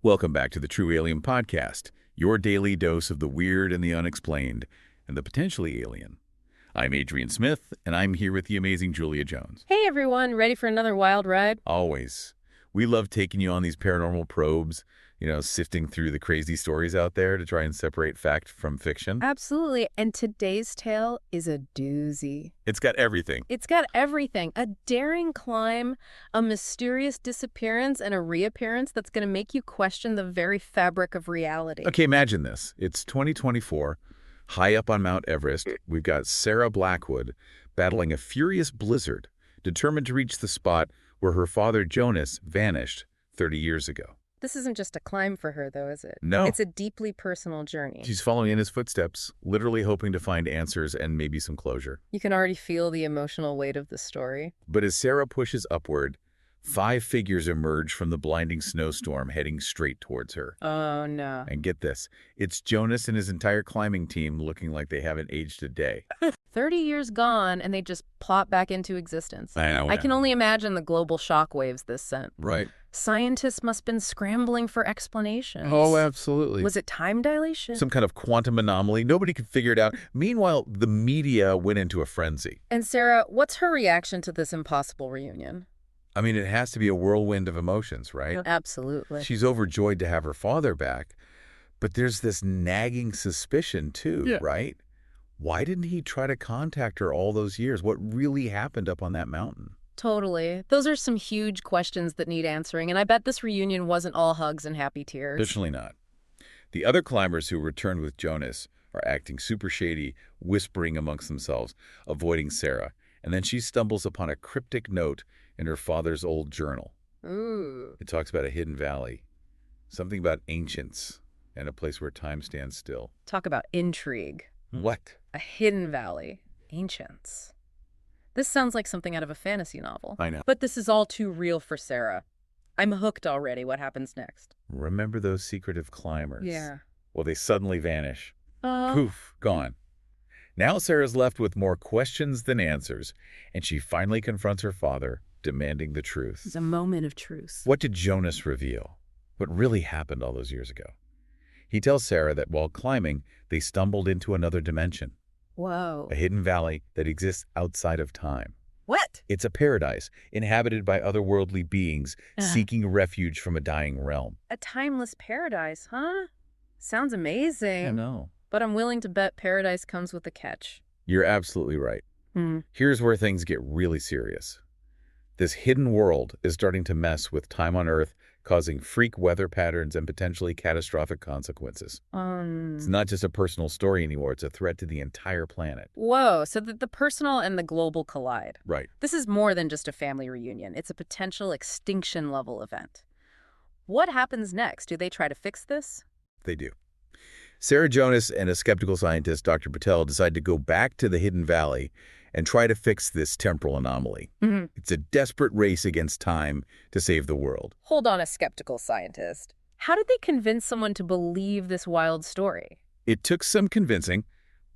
Welcome back to the True Alien Podcast, your daily dose of the weird and the unexplained, and the potentially alien. I'm Adrian Smith, and I'm here with the amazing Julia Jones. Hey everyone, ready for another wild ride? Always. We love taking you on these paranormal probes, sifting through the crazy stories out there to try and separate fact from fiction. Absolutely, and today's tale is a doozy. It's got everything. It's got everything. A daring climb, a mysterious disappearance, and a reappearance that's going to make you question the very fabric of reality. Okay, imagine this. It's 2024, high up on Mount Everest. We've got Sarah Blackwood battling a furious blizzard, determined to reach the spot where her father Jonas vanished 30 years ago. This isn't just a climb for her, though, is it? No. It's a deeply personal journey. She's following in his footsteps, literally hoping to find answers and maybe some closure. You can already feel the emotional weight of the story. But as Sarah pushes upward, 5 figures emerge from the blinding snowstorm heading straight towards her. Oh, no. And get this, it's Jonas and his entire climbing team looking like they haven't aged a day. 30 years gone, and they just plop back into existence. I know. I can only imagine the global shockwaves this sent. Right. Scientists must have been scrambling for explanations. Oh, absolutely. Was it time dilation? Some kind of quantum anomaly. Nobody could figure it out. Meanwhile, the media went into a frenzy. And Sarah, what's her reaction to this impossible reunion? I mean, it has to be a whirlwind of emotions, right? Absolutely. She's overjoyed to have her father back, but there's this nagging suspicion too, right? Why didn't he try to contact her all those years? What really happened up on that mountain? Totally. Those are some huge questions that need answering, and I bet this reunion wasn't all hugs and happy tears. Certainly not. The other climbers who returned with Jonas are acting super shady, whispering amongst themselves, avoiding Sarah, and then she stumbles upon a cryptic note in her father's old journal. Ooh. It talks about a hidden valley, something about ancients, and a place where time stands still. Talk about intrigue. What? A hidden valley. Ancients. This sounds like something out of a fantasy novel. I know. But this is all too real for Sarah. I'm hooked already. What happens next? Remember those secretive climbers? Yeah. Well, they suddenly vanish. Poof, gone. Now Sarah's left with more questions than answers, and she finally confronts her father, demanding the truth. It's a moment of truth. What did Jonas reveal? What really happened all those years ago? He tells Sarah that while climbing, they stumbled into another dimension. Whoa. A hidden valley that exists outside of time. What? It's a paradise inhabited by otherworldly beings seeking refuge from a dying realm. A timeless paradise, huh? Sounds amazing. I know. But I'm willing to bet paradise comes with a catch. You're absolutely right. Here's where things get really serious. This hidden world is starting to mess with time on Earth, causing freak weather patterns and potentially catastrophic consequences. It's not just a personal story anymore. It's a threat to the entire planet. Whoa, so that the personal and the global collide. Right. This is more than just a family reunion. It's a potential extinction-level event. What happens next? Do they try to fix this? They do. Sarah Jonas and a skeptical scientist, Dr. Patel, decide to go back to the hidden valley and try to fix this temporal anomaly. It's a desperate race against time to save the world. Hold on, a skeptical scientist. How did they convince someone to believe this wild story? It took some convincing,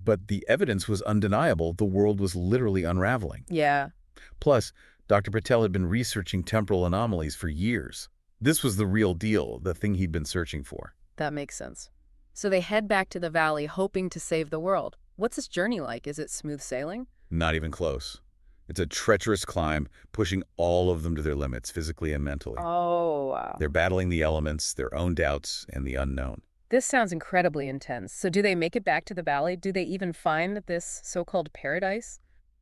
but the evidence was undeniable. The world was literally unraveling. Yeah. Plus, Dr. Patel had been researching temporal anomalies for years. This was the real deal, the thing he'd been searching for. That makes sense. So they head back to the valley hoping to save the world. What's this journey like? Is it smooth sailing? Not even close. It's a treacherous climb, pushing all of them to their limits, physically and mentally. Oh, wow. They're battling the elements, their own doubts, and the unknown. This sounds incredibly intense. So do they make it back to the valley? Do they even find this so-called paradise?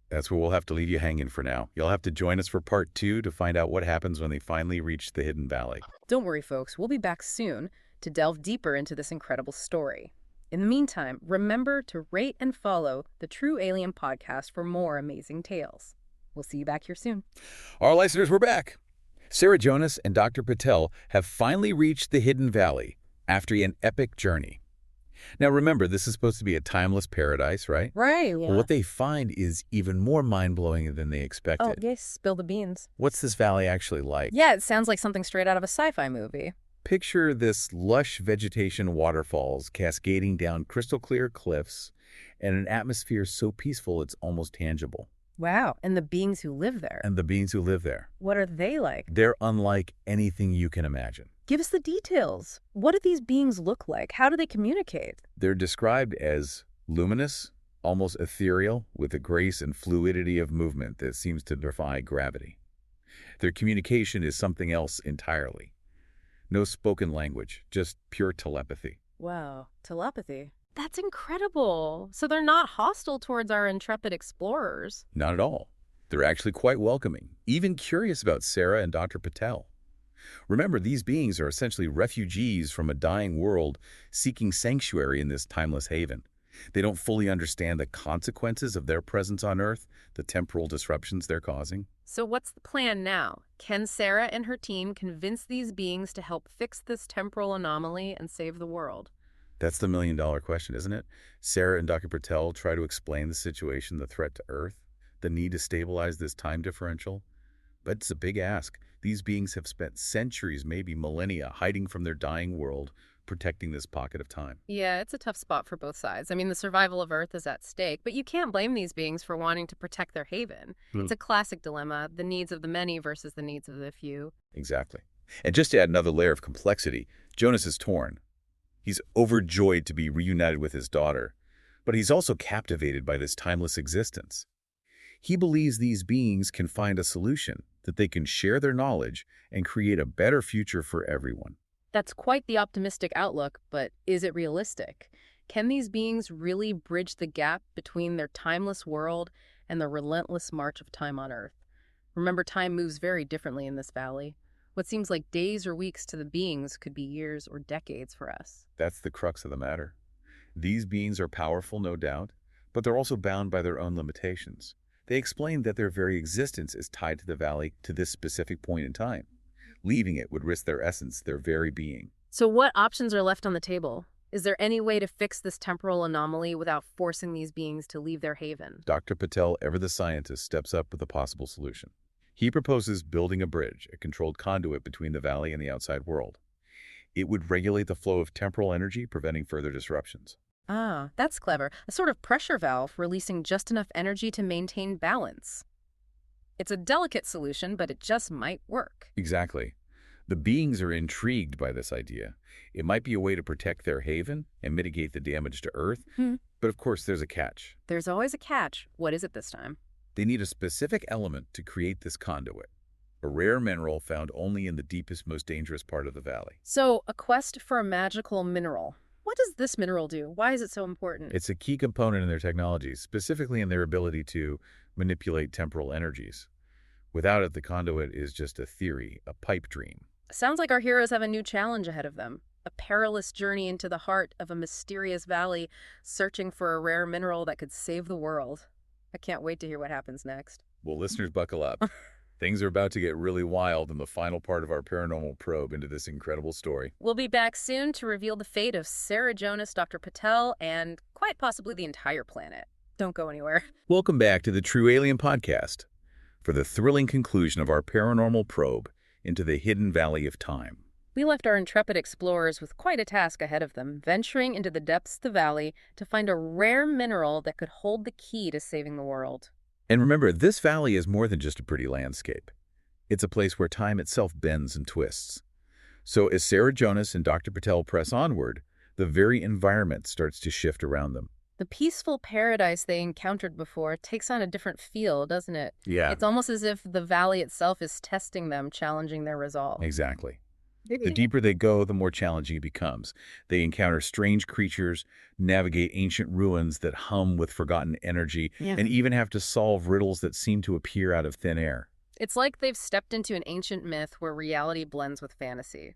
That's where we'll have to leave you hanging for now. You'll have to join us for part 2 to find out what happens when they finally reach the hidden valley. Don't worry, folks. We'll be back soon to delve deeper into this incredible story. In the meantime, remember to rate and follow the True Alien Podcast for more amazing tales. We'll see you back here soon. Our listeners, we're back. Sarah Jonas and Dr. Patel have finally reached the hidden valley after an epic journey. Now remember, this is supposed to be a timeless paradise, right? Right, yeah. Well, what they find is even more mind-blowing than they expected. Oh, yes, spill the beans. What's this valley actually like? Yeah, it sounds like something straight out of a sci-fi movie. Picture this lush vegetation waterfalls cascading down crystal clear cliffs and an atmosphere so peaceful it's almost tangible. Wow, and the beings who live there. And the beings who live there. What are they like? They're unlike anything you can imagine. Give us the details. What do these beings look like? How do they communicate? They're described as luminous, almost ethereal, with a grace and fluidity of movement that seems to defy gravity. Their communication is something else entirely. No spoken language, just pure telepathy. Wow, telepathy. That's incredible. So they're not hostile towards our intrepid explorers. Not at all. They're actually quite welcoming, even curious about Sarah and Dr. Patel. Remember, these beings are essentially refugees from a dying world seeking sanctuary in this timeless haven. They don't fully understand the consequences of their presence on Earth, the temporal disruptions they're causing. So what's the plan now? Can Sarah and her team convince these beings to help fix this temporal anomaly and save the world? That's the million-dollar question, isn't it? Sarah and Dr. Patel try to explain the situation, the threat to Earth, the need to stabilize this time differential. But it's a big ask. These beings have spent centuries, maybe millennia, hiding from their dying world, protecting this pocket of time. Yeah, it's a tough spot for both sides. I mean, the survival of Earth is at stake, but you can't blame these beings for wanting to protect their haven. It's a classic dilemma, the needs of the many versus the needs of the few. Exactly. And just to add another layer of complexity, Jonas is torn. He's overjoyed to be reunited with his daughter, but he's also captivated by this timeless existence. He believes these beings can find a solution, that they can share their knowledge and create a better future for everyone. That's quite the optimistic outlook, but is it realistic? Can these beings really bridge the gap between their timeless world and the relentless march of time on Earth? Remember, time moves very differently in this valley. What seems like days or weeks to the beings could be years or decades for us. That's the crux of the matter. These beings are powerful, no doubt, but they're also bound by their own limitations. They explain that their very existence is tied to the valley to this specific point in time. Leaving it would risk their essence, their very being. So what options are left on the table? Is there any way to fix this temporal anomaly without forcing these beings to leave their haven? Dr. Patel, ever the scientist, steps up with a possible solution. He proposes building a bridge, a controlled conduit between the valley and the outside world. It would regulate the flow of temporal energy, preventing further disruptions. Ah, that's clever. A sort of pressure valve releasing just enough energy to maintain balance. It's a delicate solution, but it just might work. Exactly. The beings are intrigued by this idea. It might be a way to protect their haven and mitigate the damage to Earth, but of course there's a catch. There's always a catch. What is it this time? They need a specific element to create this conduit, a rare mineral found only in the deepest, most dangerous part of the valley. So, a quest for a magical mineral. What does this mineral do? Why is it so important? It's a key component in their technology, specifically in their ability to manipulate temporal energies. Without it, the conduit is just a theory, a pipe dream. Sounds like our heroes have a new challenge ahead of them. A perilous journey into the heart of a mysterious valley, searching for a rare mineral that could save the world. I can't wait to hear what happens next. Well, listeners, buckle up. Things are about to get really wild in the final part of our paranormal probe into this incredible story. We'll be back soon to reveal the fate of Sarah Jonas, Dr. Patel, and quite possibly the entire planet. Don't go anywhere. Welcome back to the True Alien Podcast for the thrilling conclusion of our paranormal probe into the hidden valley of time. We left our intrepid explorers with quite a task ahead of them, venturing into the depths of the valley to find a rare mineral that could hold the key to saving the world. And remember, this valley is more than just a pretty landscape. It's a place where time itself bends and twists. So as Sarah Jonas and Dr. Patel press onward, the very environment starts to shift around them. The peaceful paradise they encountered before takes on a different feel, doesn't it? Yeah. It's almost as if the valley itself is testing them, challenging their resolve. Exactly. The deeper they go, the more challenging it becomes. They encounter strange creatures, navigate ancient ruins that hum with forgotten energy, and even have to solve riddles that seem to appear out of thin air. It's like they've stepped into an ancient myth where reality blends with fantasy.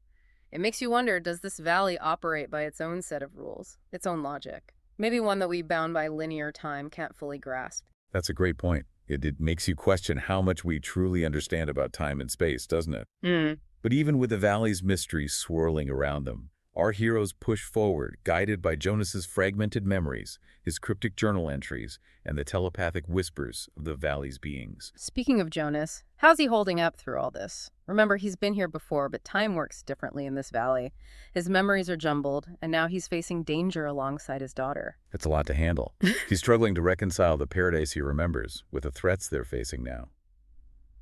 It makes you wonder, does this valley operate by its own set of rules, its own logic? Maybe one that we, bound by linear time, can't fully grasp. That's a great point. It makes you question how much we truly understand about time and space, doesn't it? But even with the valley's mysteries swirling around them, our heroes push forward, guided by Jonas's fragmented memories, his cryptic journal entries, and the telepathic whispers of the valley's beings. Speaking of Jonas, how's he holding up through all this? Remember, he's been here before, but time works differently in this valley. His memories are jumbled, and now he's facing danger alongside his daughter. That's a lot to handle. He's struggling to reconcile the paradise he remembers with the threats they're facing now.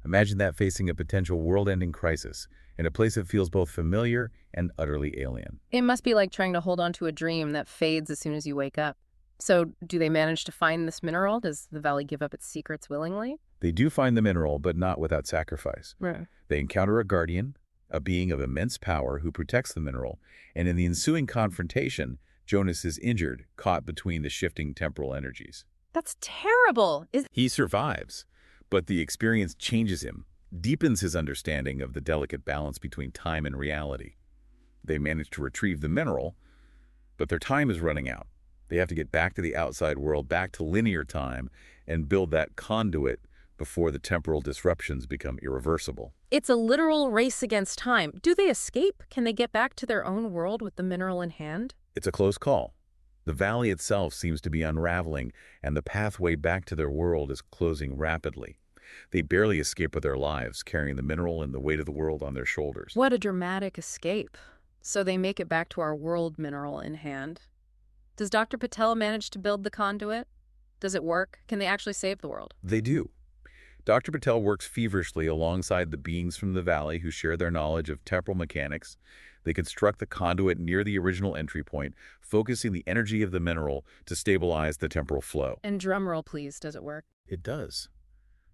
Imagine that, facing a potential world-ending crisis in a place that feels both familiar and utterly alien. It must be like trying to hold on to a dream that fades as soon as you wake up. So, do they manage to find this mineral? Does the valley give up its secrets willingly? They do find the mineral, but not without sacrifice. Right. They encounter a guardian, a being of immense power who protects the mineral, and in the ensuing confrontation, Jonas is injured, caught between the shifting temporal energies. That's terrible. He survives, but the experience changes him, deepens his understanding of the delicate balance between time and reality. They manage to retrieve the mineral, but their time is running out. They have to get back to the outside world, back to linear time, and build that conduit before the temporal disruptions become irreversible. It's a literal race against time. Do they escape? Can they get back to their own world with the mineral in hand? It's a close call. The valley itself seems to be unraveling, and the pathway back to their world is closing rapidly. They barely escape with their lives, carrying the mineral and the weight of the world on their shoulders. What a dramatic escape. So they make it back to our world mineral in hand. Does Dr. Patel manage to build the conduit? Does it work? Can they actually save the world? They do. Dr. Patel works feverishly alongside the beings from the valley who share their knowledge of temporal mechanics. They construct the conduit near the original entry point, focusing the energy of the mineral to stabilize the temporal flow. And drumroll, please, does it work? It does.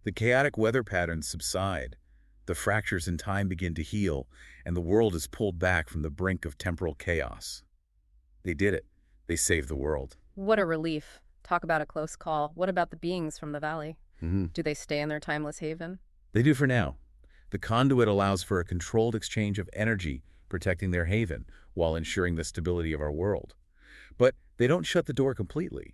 The chaotic weather patterns subside, the fractures in time begin to heal, and the world is pulled back from the brink of temporal chaos. They did it. They saved the world. What a relief. Talk about a close call. What about the beings from the valley? Mm-hmm. Do they stay in their timeless haven? They do for now. The conduit allows for a controlled exchange of energy, protecting their haven while ensuring the stability of our world. But they don't shut the door completely.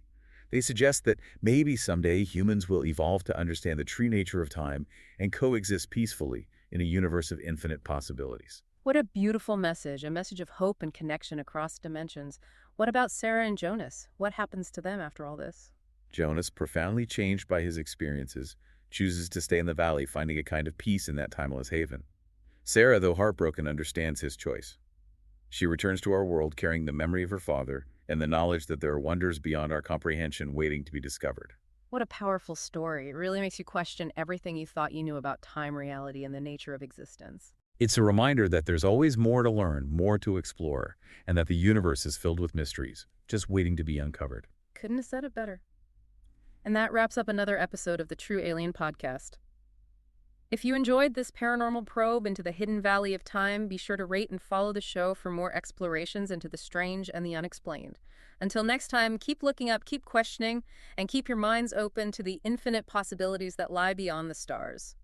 They suggest that maybe someday humans will evolve to understand the true nature of time and coexist peacefully in a universe of infinite possibilities. What a beautiful message, a message of hope and connection across dimensions. What about Sarah and Jonas? What happens to them after all this? Jonas, profoundly changed by his experiences, chooses to stay in the valley, finding a kind of peace in that timeless haven. Sarah, though heartbroken, understands his choice. She returns to our world carrying the memory of her father and the knowledge that there are wonders beyond our comprehension waiting to be discovered. What a powerful story. It really makes you question everything you thought you knew about time, reality, and the nature of existence. It's a reminder that there's always more to learn, more to explore, and that the universe is filled with mysteries, just waiting to be uncovered. Couldn't have said it better. And that wraps up another episode of the True Alien Podcast. If you enjoyed this paranormal probe into the hidden valley of time, be sure to rate and follow the show for more explorations into the strange and the unexplained. Until next time, keep looking up, keep questioning, and keep your minds open to the infinite possibilities that lie beyond the stars.